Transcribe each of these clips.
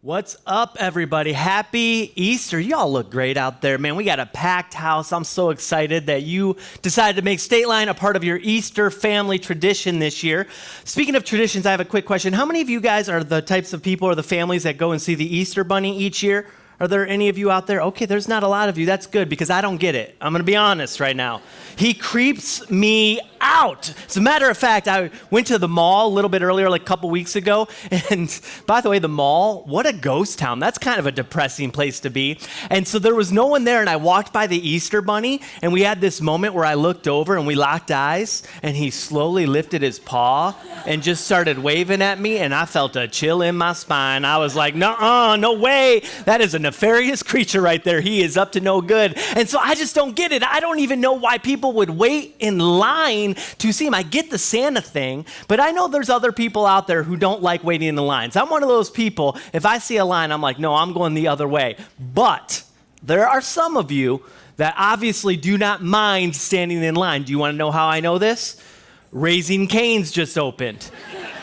What's up, everybody? Happy Easter. Y'all look great out there, man. We got a packed house. I'm so excited that you decided to make Stateline a part of your Easter family tradition this year. Speaking of traditions, I have a quick question. How many of you guys are the types of people or the families that go and see the Easter Bunny each year? Are there any of you out there? Okay, there's not a lot of you. That's good because I don't get it. I'm going to be honest right now. He creeps me out. As a matter of fact, I went to the mall a little bit earlier, like a couple weeks ago. And by the way, the mall, what a ghost town. That's kind of a depressing place to be. And so there was no one there. And I walked by the Easter Bunny. And we had this moment where I looked over and we locked eyes. And he slowly lifted his paw and just started waving at me. And I felt a chill in my spine. I was like, nuh-uh, no way. That is a nefarious creature right there. He is up to no good. And so I just don't get it. I don't even know why people would wait in line to see him. I get the Santa thing, but I know there's other people out there who don't like waiting in the lines. I'm one of those people, if I see a line, I'm like, no, I'm going the other way. But there are some of you that obviously do not mind standing in line. Do you want to know how I know this? Raising Cane's just opened.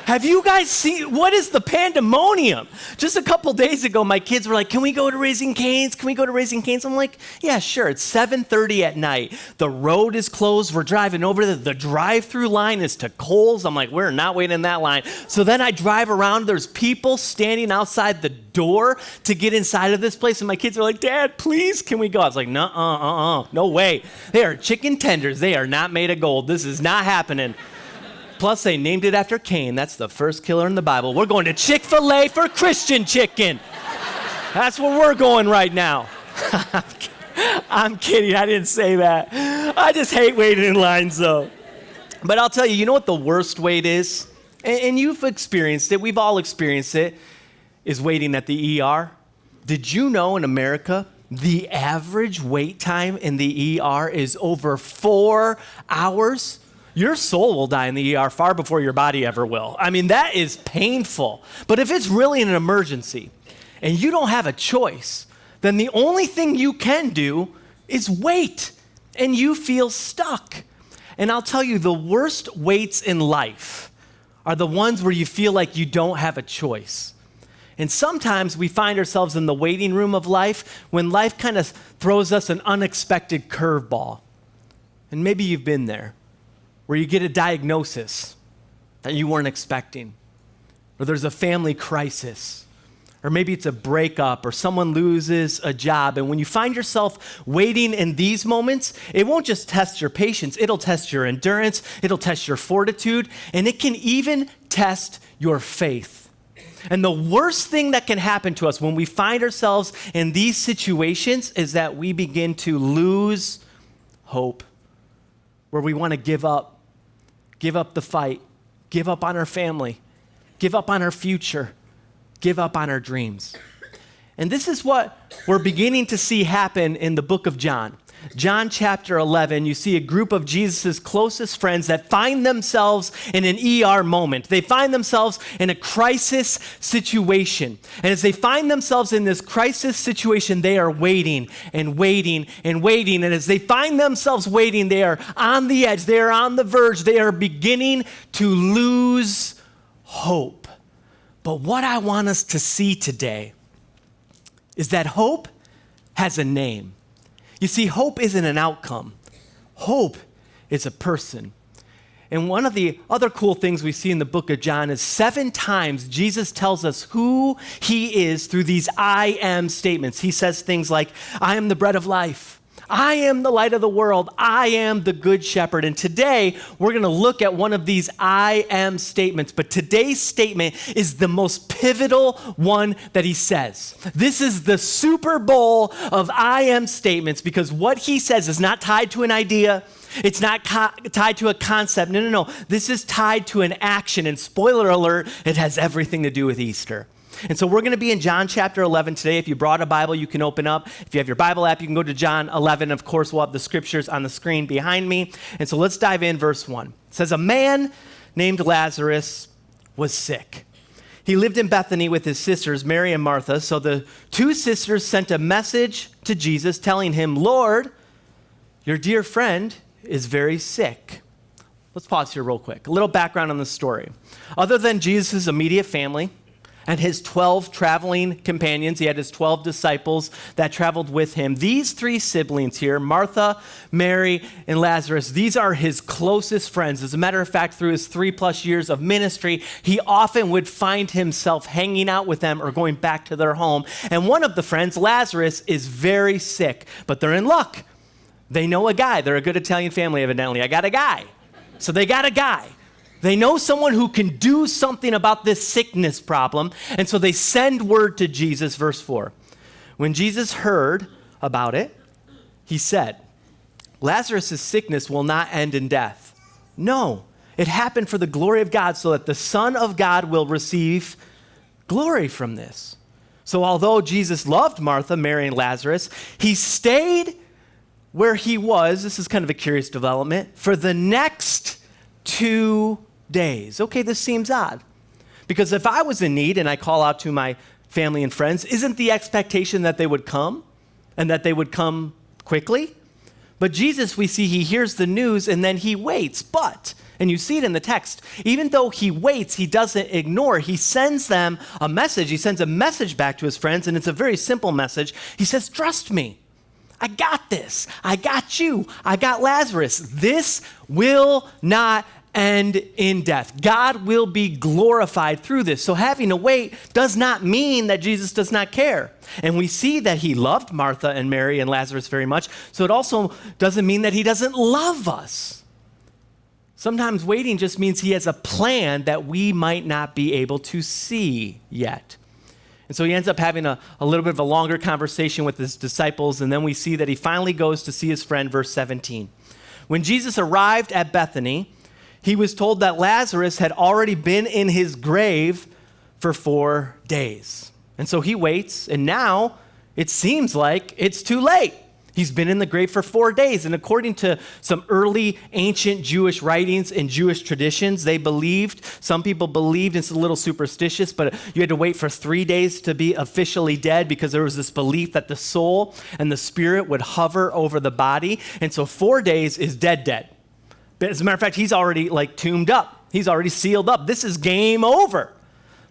Have you guys seen, what is the pandemonium? Just a couple days ago, my kids were like, can we go to Raising Cane's? Can we go to Raising Cane's? I'm like, yeah, sure. It's 7:30 at night. The road is closed. We're driving over there. The drive-through line is to Kohl's. I'm like, we're not waiting in that line. So then I drive around. There's people standing outside the door to get inside of this place. And my kids are like, Dad, please, can we go? I was like, no way. They are chicken tenders. They are not made of gold. This is not happening. Plus, they named it after Cain. That's the first killer in the Bible. We're going to Chick-fil-A for Christian chicken. That's where we're going right now. I'm kidding. I didn't say that. I just hate waiting in lines, though. But I'll tell you, you know what the worst wait is? And you've experienced it. We've all experienced it, is waiting at the ER. Did you know in America, the average wait time in the ER is over 4 hours? Your soul will die in the ER far before your body ever will. I mean, that is painful. But if it's really an emergency and you don't have a choice, then the only thing you can do is wait, and you feel stuck. And I'll tell you, the worst waits in life are the ones where you feel like you don't have a choice. And sometimes we find ourselves in the waiting room of life when life kind of throws us an unexpected curveball. And maybe you've been there, where you get a diagnosis that you weren't expecting, or there's a family crisis, or maybe it's a breakup, or someone loses a job. And when you find yourself waiting in these moments, it won't just test your patience, it'll test your endurance, it'll test your fortitude, and it can even test your faith. And the worst thing that can happen to us when we find ourselves in these situations is that we begin to lose hope, where we want to give up the fight, give up on our family, give up on our future, give up on our dreams. And this is what we're beginning to see happen in the book of John. John chapter 11, you see a group of Jesus' closest friends that find themselves in an ER moment. They find themselves in a crisis situation. And as they find themselves in this crisis situation, they are waiting and waiting and waiting. And as they find themselves waiting, they are on the edge, they are on the verge, they are beginning to lose hope. But what I want us to see today is that hope has a name. You see, hope isn't an outcome. Hope is a person. And one of the other cool things we see in the book of John is 7 times Jesus tells us who he is through these I am statements. He says things like, I am the bread of life. I am the light of the world. I am the good shepherd. And today, we're going to look at one of these I am statements. But today's statement is the most pivotal one that he says. This is the Super Bowl of I am statements because what he says is not tied to an idea. It's not tied to a concept. No. This is tied to an action. And spoiler alert, it has everything to do with Easter. And so we're going to be in John chapter 11 today. If you brought a Bible, you can open up. If you have your Bible app, you can go to John 11. Of course, we'll have the scriptures on the screen behind me. And so let's dive in, verse 1. It says, a man named Lazarus was sick. He lived in Bethany with his sisters, Mary and Martha. So the 2 sisters sent a message to Jesus telling him, Lord, your dear friend is very sick. Let's pause here real quick. A little background on the story. Other than Jesus' immediate family, and his 12 traveling companions. He had his 12 disciples that traveled with him. These three siblings here, Martha, Mary, and Lazarus, these are his closest friends. As a matter of fact, through his 3+ years of ministry, he often would find himself hanging out with them or going back to their home. And one of the friends, Lazarus, is very sick, but they're in luck. They know a guy. They're a good Italian family, evidently. I got a guy. So they got a guy. They know someone who can do something about this sickness problem, and so they send word to Jesus, verse 4. When Jesus heard about it, he said, Lazarus' sickness will not end in death. No, it happened for the glory of God, so that the Son of God will receive glory from this. So although Jesus loved Martha, Mary, and Lazarus, he stayed where he was, this is kind of a curious development, for the next 2 days. Okay, this seems odd. Because if I was in need and I call out to my family and friends, isn't the expectation that they would come and that they would come quickly? But Jesus, we see he hears the news and then he waits. But, and you see it in the text, even though he waits, he doesn't ignore. He sends them a message. He sends a message back to his friends, and it's a very simple message. He says, trust me. I got this. I got you. I got Lazarus. This will not end in death. God will be glorified through this. So having to wait does not mean that Jesus does not care. And we see that he loved Martha and Mary and Lazarus very much. So it also doesn't mean that he doesn't love us. Sometimes waiting just means he has a plan that we might not be able to see yet. And so he ends up having a little bit of a longer conversation with his disciples, and then we see that he finally goes to see his friend, verse 17. When Jesus arrived at Bethany, he was told that Lazarus had already been in his grave for 4 days. And so he waits, and now it seems like it's too late. He's been in the grave for 4 days. And according to some early ancient Jewish writings and Jewish traditions, some people believed, it's a little superstitious, but you had to wait for 3 days to be officially dead because there was this belief that the soul and the spirit would hover over the body. And so 4 days is dead. But as a matter of fact, he's already tombed up. He's already sealed up. This is game over.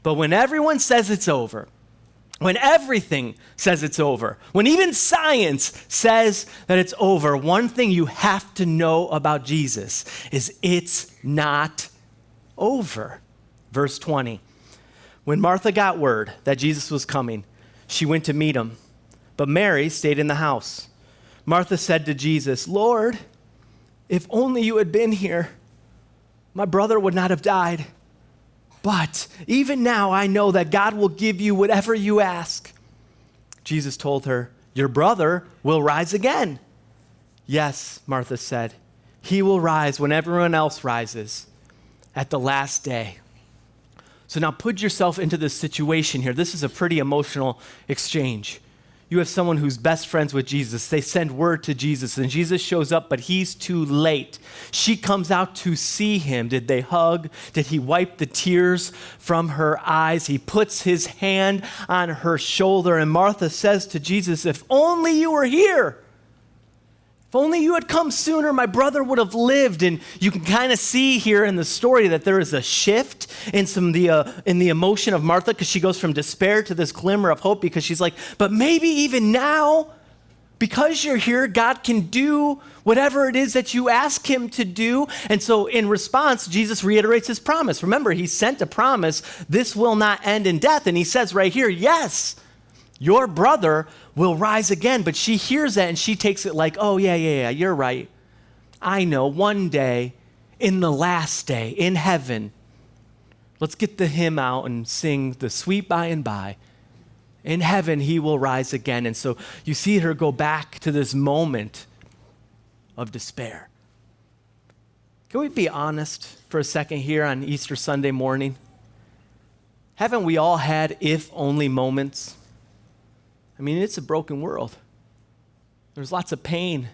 But when everyone says it's over, when everything says it's over, when even science says that it's over, one thing you have to know about Jesus is it's not over. Verse 20, when Martha got word that Jesus was coming, she went to meet him, but Mary stayed in the house. Martha said to Jesus, Lord, if only you had been here, my brother would not have died. But even now I know that God will give you whatever you ask. Jesus told her, your brother will rise again. Yes, Martha said, he will rise when everyone else rises at the last day. So now put yourself into this situation here. This is a pretty emotional exchange. You have someone who's best friends with Jesus. They send word to Jesus, and Jesus shows up, but he's too late. She comes out to see him. Did they hug? Did he wipe the tears from her eyes? He puts his hand on her shoulder, and Martha says to Jesus, if only you were here. If only you had come sooner, my brother would have lived. And you can kind of see here in the story that there is a shift in the emotion of Martha, because she goes from despair to this glimmer of hope, because she's like, but maybe even now, because you're here, God can do whatever it is that you ask him to do. And so in response, Jesus reiterates his promise. Remember, he sent a promise, this will not end in death. And he says right here, yes, your brother will rise again. But she hears that and she takes it like, oh, yeah, you're right. I know, one day, in the last day, in heaven, let's get the hymn out and sing the sweet by and by. In heaven, he will rise again. And so you see her go back to this moment of despair. Can we be honest for a second here on Easter Sunday morning? Haven't we all had if-only moments? I mean, it's a broken world. There's lots of pain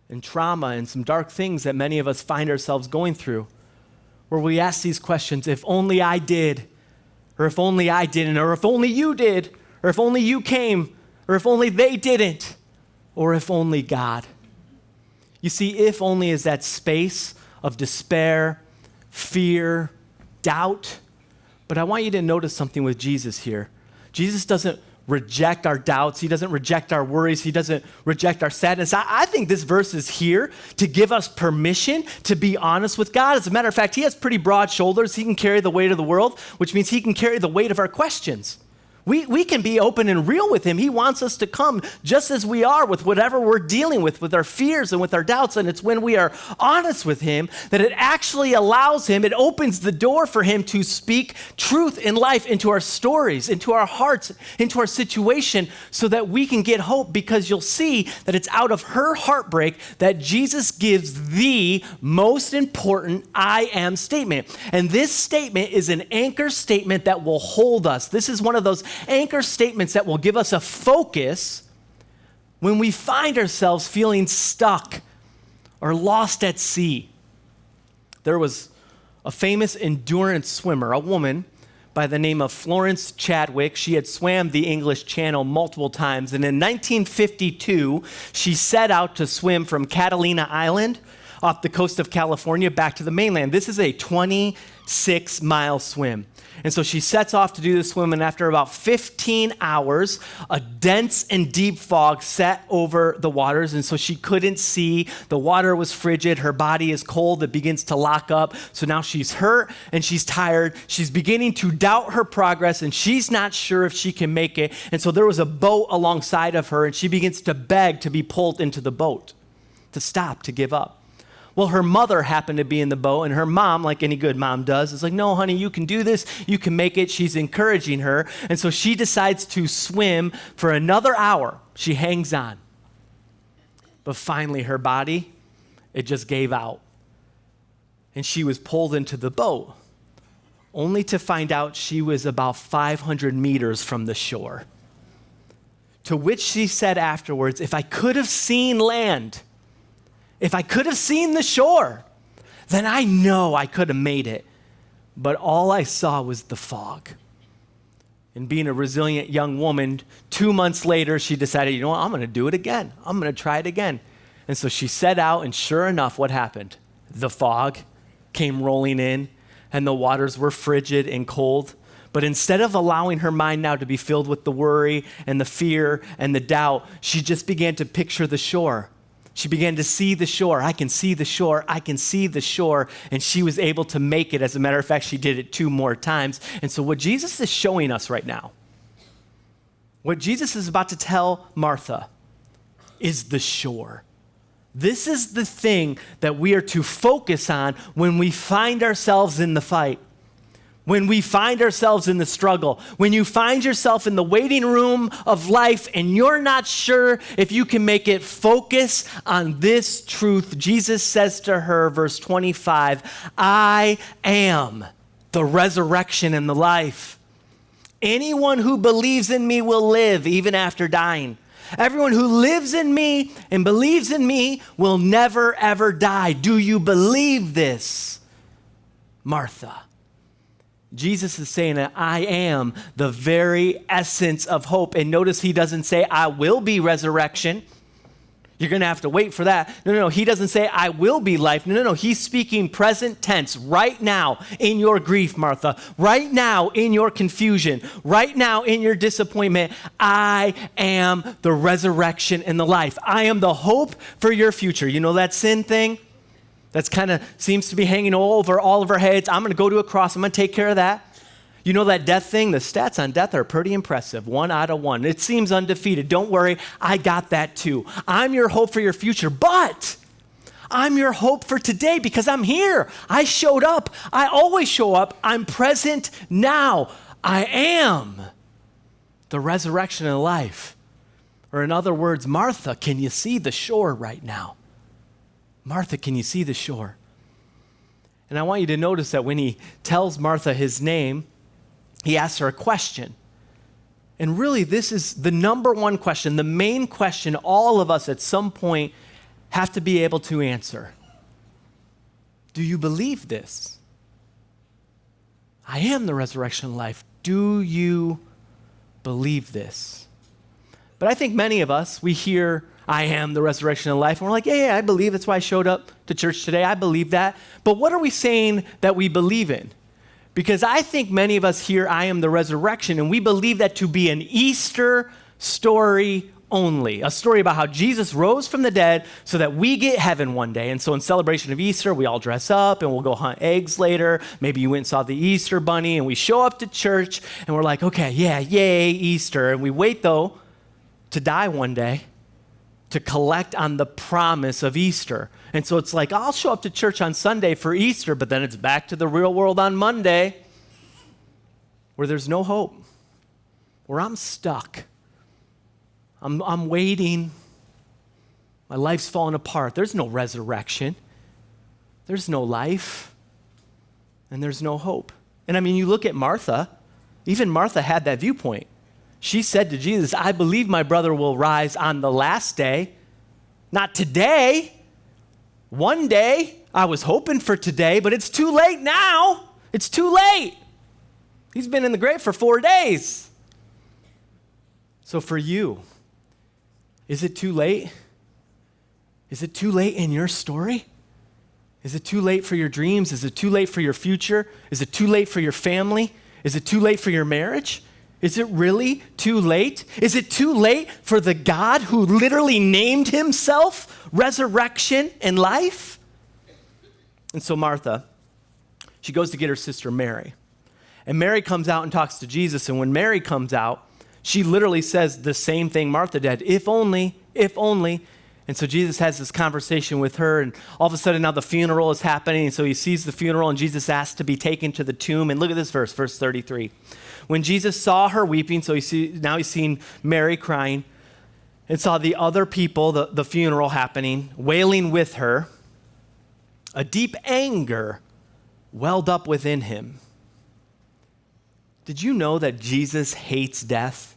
and trauma and some dark things that many of us find ourselves going through, where we ask these questions, if only I did, or if only I didn't, or if only you did, or if only you came, or if only they didn't, or if only God. You see, if only is that space of despair, fear, doubt, But I want you to notice something with Jesus here. Jesus doesn't reject our doubts. He doesn't reject our worries. He doesn't reject our sadness. I think this verse is here to give us permission to be honest with God. As a matter of fact, he has pretty broad shoulders. He can carry the weight of the world, which means he can carry the weight of our questions. We can be open and real with him. He wants us to come just as we are with whatever we're dealing with our fears and with our doubts. And it's when we are honest with him that it actually allows him, it opens the door for him to speak truth in life into our stories, into our hearts, into our situation, so that we can get hope, because you'll see that it's out of her heartbreak that Jesus gives the most important I am statement. And this statement is an anchor statement that will hold us. This is one of those anchor statements that will give us a focus when we find ourselves feeling stuck or lost at sea. There was a famous endurance swimmer, a woman by the name of Florence Chadwick. She had swam the English Channel multiple times, and in 1952, she set out to swim from Catalina Island off the coast of California back to the mainland. This is a 26-mile swim. And so she sets off to do this swim, and after about 15 hours, a dense and deep fog set over the waters, and so she couldn't see. The water was frigid. Her body is cold. It begins to lock up. So now she's hurt and she's tired. She's beginning to doubt her progress, and she's not sure if she can make it. And so there was a boat alongside of her, and she begins to beg to be pulled into the boat, to stop, to give up. Well, her mother happened to be in the boat, and her mom, like any good mom does, is like, no, honey, you can do this. You can make it. She's encouraging her. And so she decides to swim for another hour. She hangs on. But finally, her body, it just gave out. And she was pulled into the boat, only to find out she was about 500 meters from the shore. To which she said afterwards, if I could have seen land, if I could have seen the shore, then I know I could have made it. But all I saw was the fog. And being a resilient young woman, 2 months later, she decided, you know what, I'm going to do it again. I'm going to try it again. And so she set out, and sure enough, what happened? The fog came rolling in, and the waters were frigid and cold. But instead of allowing her mind now to be filled with the worry and the fear and the doubt, she just began to picture the shore. She began to see the shore. I can see the shore. I can see the shore. And she was able to make it. As a matter of fact, she did it 2 more times. And so what Jesus is showing us right now, what Jesus is about to tell Martha, is the shore. This is the thing that we are to focus on when we find ourselves in the fight. When we find ourselves in the struggle, when you find yourself in the waiting room of life and you're not sure if you can make it, focus on this truth. Jesus says to her, verse 25, I am the resurrection and the life. Anyone who believes in me will live even after dying. Everyone who lives in me and believes in me will never, ever die. Do you believe this, Martha? Jesus is saying that I am the very essence of hope. And notice he doesn't say, I will be resurrection. You're going to have to wait for that. No. He doesn't say, I will be life. No. He's speaking present tense right now in your grief, Martha. Right now in your confusion. Right now in your disappointment. I am the resurrection and the life. I am the hope for your future. You know that sin thing? That's kind of seems to be hanging over all of our heads. I'm going to go to a cross. I'm going to take care of that. You know that death thing? The stats on death are pretty impressive. 1 out of 1. It seems undefeated. Don't worry. I got that too. I'm your hope for your future, but I'm your hope for today because I'm here. I showed up. I always show up. I'm present now. I am the resurrection and life. Or in other words, Martha, can you see the shore right now? Martha, can you see the shore? And I want you to notice that when he tells Martha his name, he asks her a question. And really, this is the number one question, the main question all of us at some point have to be able to answer. Do you believe this? I am the resurrection and life. Do you believe this? But I think many of us, we hear, I am the resurrection and life. And we're like, yeah, I believe. That's why I showed up to church today. I believe that. But what are we saying that we believe in? Because I think many of us hear, I am the resurrection, and we believe that to be an Easter story only, a story about how Jesus rose from the dead so that we get heaven one day. And so in celebration of Easter, we all dress up and we'll go hunt eggs later. Maybe you went and saw the Easter bunny, and we show up to church and we're like, okay, yeah, yay, Easter. And we wait, though, to die one day to collect on the promise of Easter. And so it's like, I'll show up to church on Sunday for Easter, but then it's back to the real world on Monday where there's no hope, where I'm stuck. I'm waiting. My life's falling apart. There's no resurrection. There's no life. And there's no hope. And I mean, you look at Martha. Even Martha had that viewpoint. She said to Jesus, I believe my brother will rise on the last day. Not today. One day. I was hoping for today, but it's too late now. It's too late. He's been in the grave for 4 days. So for you, is it too late? Is it too late in your story? Is it too late for your dreams? Is it too late for your future? Is it too late for your family? Is it too late for your marriage? Is it really too late? Is it too late for the God who literally named himself resurrection and life? And so Martha, she goes to get her sister Mary. And Mary comes out and talks to Jesus. And when Mary comes out, she literally says the same thing Martha did, if only, if only. And so Jesus has this conversation with her, and all of a sudden now the funeral is happening. And so he sees the funeral, and Jesus asks to be taken to the tomb. And look at this verse 33. When Jesus saw her weeping, so now he's seen Mary crying, and saw the other people, the funeral happening, wailing with her, a deep anger welled up within him. Did you know that Jesus hates death?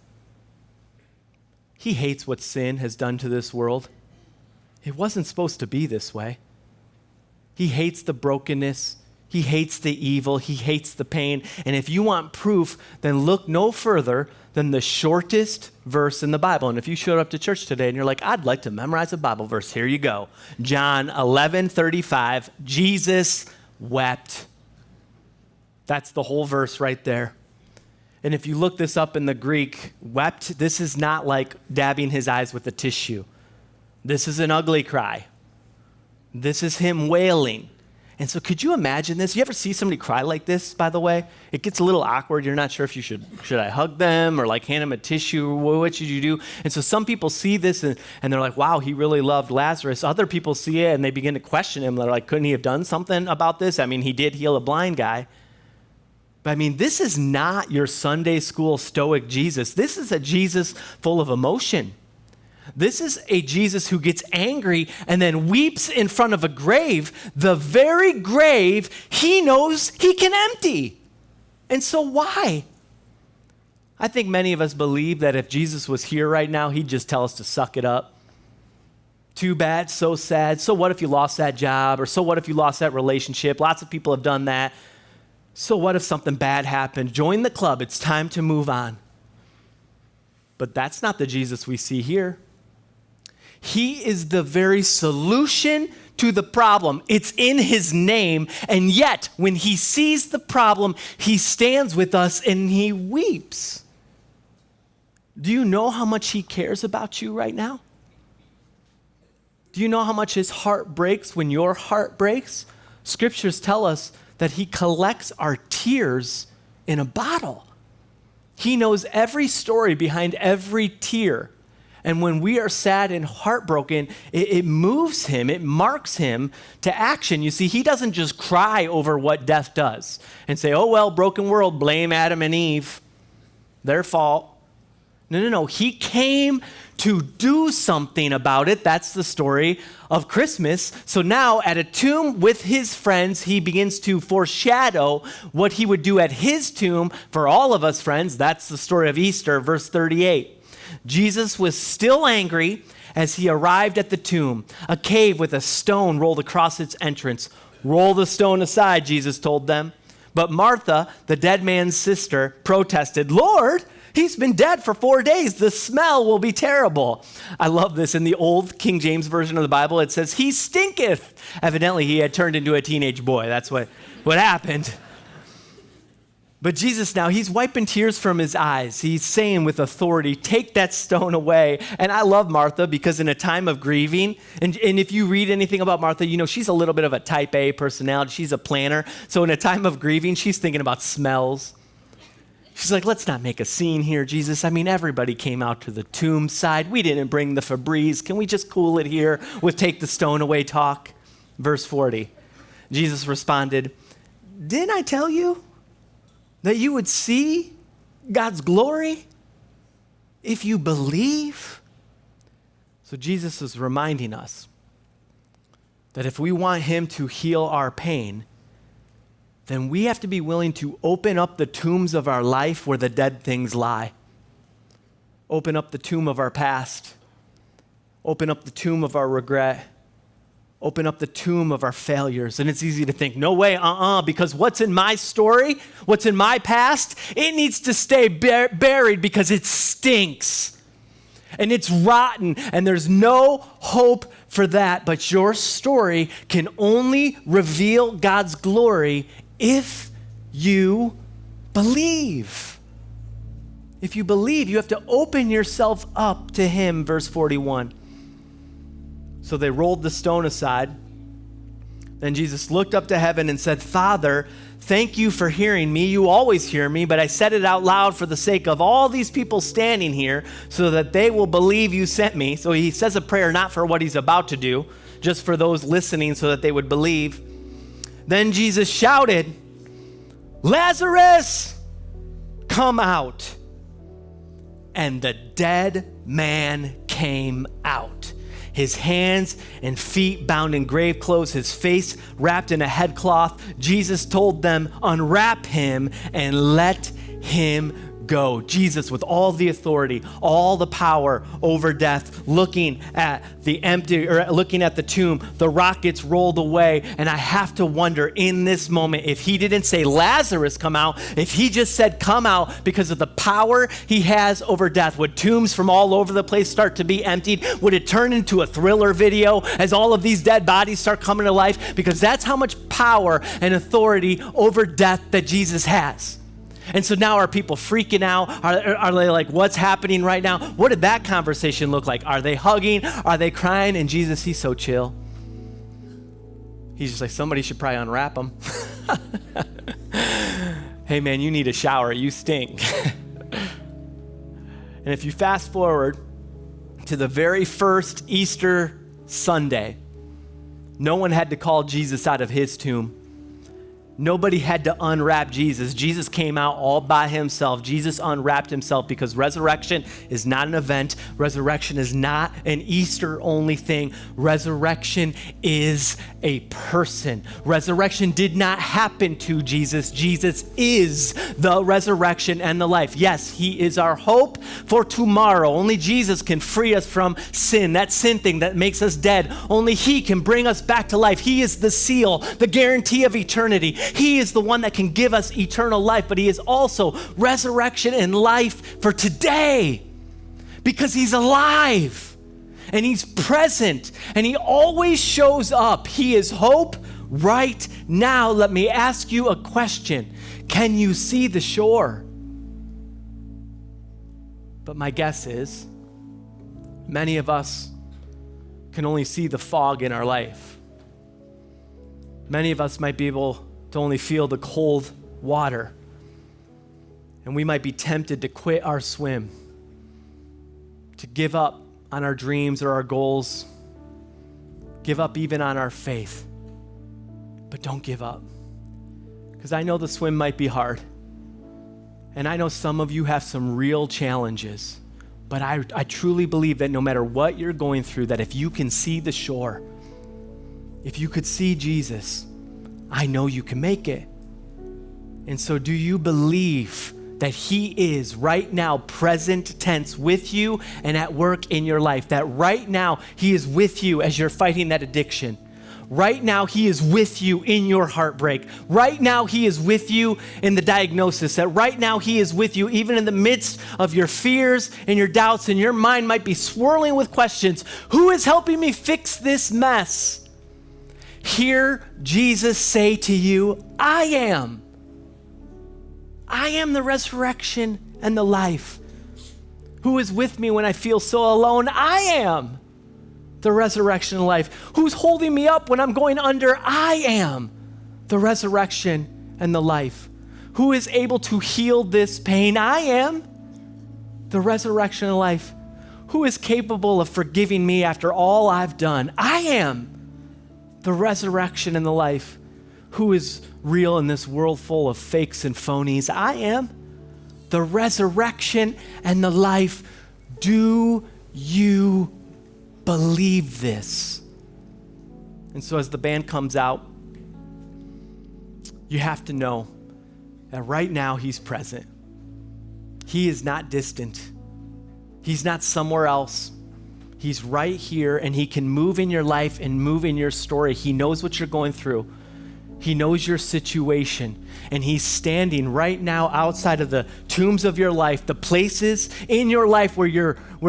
He hates what sin has done to this world. It wasn't supposed to be this way. He hates the brokenness. He hates the evil. He hates the pain. And if you want proof, then look no further than the shortest verse in the Bible. And if you showed up to church today and you're like, I'd like to memorize a Bible verse, here you go. John 11:35, Jesus wept. That's the whole verse right there. And if you look this up in the Greek, wept, this is not like dabbing his eyes with a tissue. This is an ugly cry. This is him wailing. And so could you imagine this? You ever see somebody cry like this, by the way? It gets a little awkward. You're not sure if you should I hug them or like hand them a tissue? What should you do? And so some people see this and they're like, wow, he really loved Lazarus. Other people see it and they begin to question him. They're like, couldn't he have done something about this? I mean, he did heal a blind guy. But I mean, this is not your Sunday school stoic Jesus. This is a Jesus full of emotion. This is a Jesus who gets angry and then weeps in front of a grave, the very grave he knows he can empty. And so why? I think many of us believe that if Jesus was here right now, he'd just tell us to suck it up. Too bad, so sad. So what if you lost that job? Or so what if you lost that relationship? Lots of people have done that. So what if something bad happened? Join the club. It's time to move on. But that's not the Jesus we see here. He is the very solution to the problem. It's in his name. And yet, when he sees the problem, he stands with us and he weeps. Do you know how much he cares about you right now? Do you know how much his heart breaks when your heart breaks? Scriptures tell us that he collects our tears in a bottle. He knows every story behind every tear. And when we are sad and heartbroken, it moves him, it marks him to action. You see, he doesn't just cry over what death does and say, oh, well, broken world, blame Adam and Eve, their fault. No. He came to do something about it. That's the story of Christmas. So now at a tomb with his friends, he begins to foreshadow what he would do at his tomb for all of us friends. That's the story of Easter, verse 38. Jesus was still angry as he arrived at the tomb, a cave with a stone rolled across its entrance. Roll the stone aside, Jesus told them. But Martha, the dead man's sister, protested, Lord, he's been dead for 4 days. The smell will be terrible. I love this. In the old King James Version of the Bible, it says, he stinketh. Evidently, he had turned into a teenage boy. That's what happened. But Jesus now, he's wiping tears from his eyes. He's saying with authority, take that stone away. And I love Martha because in a time of grieving, and if you read anything about Martha, you know she's a little bit of a type A personality. She's a planner. So in a time of grieving, she's thinking about smells. She's like, let's not make a scene here, Jesus. I mean, everybody came out to the tomb side. We didn't bring the Febreze. Can we just cool it here with take the stone away talk? Verse 40, Jesus responded, didn't I tell you that you would see God's glory if you believe? So Jesus is reminding us that if we want him to heal our pain, then we have to be willing to open up the tombs of our life where the dead things lie. Open up the tomb of our past. Open up the tomb of our regret. Open up the tomb of our failures. And it's easy to think, no way, because what's in my story, what's in my past, it needs to stay buried because it stinks. And it's rotten, and there's no hope for that. But your story can only reveal God's glory if you believe. If you believe, you have to open yourself up to him, verse 41. So they rolled the stone aside. Then Jesus looked up to heaven and said, Father, thank you for hearing me. You always hear me, but I said it out loud for the sake of all these people standing here so that they will believe you sent me. So he says a prayer not for what he's about to do, just for those listening so that they would believe. Then Jesus shouted, Lazarus, come out. And the dead man came out. His hands and feet bound in grave clothes, his face wrapped in a headcloth. Jesus told them, unwrap him and let him go. Jesus, with all the authority, all the power over death, looking at the tomb, the rock gets rolled away. And I have to wonder in this moment, if he didn't say Lazarus come out, if he just said come out because of the power he has over death, would tombs from all over the place start to be emptied? Would it turn into a thriller video as all of these dead bodies start coming to life? Because that's how much power and authority over death that Jesus has. And so now are people freaking out? Are they like, what's happening right now? What did that conversation look like? Are they hugging? Are they crying? And Jesus, he's so chill. He's just like, somebody should probably unwrap him. Hey man, you need a shower. You stink. And if you fast forward to the very first Easter Sunday, no one had to call Jesus out of his tomb. Nobody had to unwrap Jesus. Jesus came out all by himself. Jesus unwrapped himself because resurrection is not an event. Resurrection is not an Easter-only thing. Resurrection is a person. Resurrection did not happen to Jesus. Jesus is the resurrection and the life. Yes, he is our hope for tomorrow. Only Jesus can free us from sin, that sin thing that makes us dead. Only he can bring us back to life. He is the seal, the guarantee of eternity. He is the one that can give us eternal life, but he is also resurrection and life for today because he's alive and he's present and he always shows up. He is hope right now. Let me ask you a question. Can you see the shore? But my guess is many of us can only see the fog in our life. Many of us might be able to only feel the cold water. And we might be tempted to quit our swim, to give up on our dreams or our goals, give up even on our faith. But don't give up. Because I know the swim might be hard. And I know some of you have some real challenges. But I truly believe that no matter what you're going through, that if you can see the shore, if you could see Jesus, I know you can make it. And so do you believe that he is right now present tense with you and at work in your life? That right now he is with you as you're fighting that addiction. Right now he is with you in your heartbreak. Right now he is with you in the diagnosis. That right now he is with you even in the midst of your fears and your doubts, and your mind might be swirling with questions. Who is helping me fix this mess? Hear Jesus say to you, I am. I am the resurrection and the life. Who is with me when I feel so alone? I am the resurrection and life. Who's holding me up when I'm going under? I am the resurrection and the life. Who is able to heal this pain? I am the resurrection and life. Who is capable of forgiving me after all I've done? I am the resurrection and the life. Who is real in this world full of fakes and phonies? I am the resurrection and the life. Do you believe this? And so as the band comes out, you have to know that right now he's present. He is not distant. He's not somewhere else. He's right here, and he can move in your life and move in your story. He knows what you're going through. He knows your situation, and he's standing right now outside of the tombs of your life, the places in your life where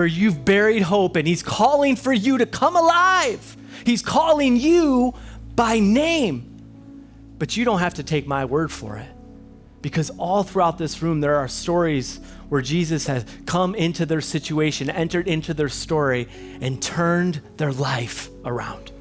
you've buried hope, and he's calling for you to come alive. He's calling you by name. But you don't have to take my word for it, because all throughout this room there are stories where Jesus has come into their situation, entered into their story, and turned their life around.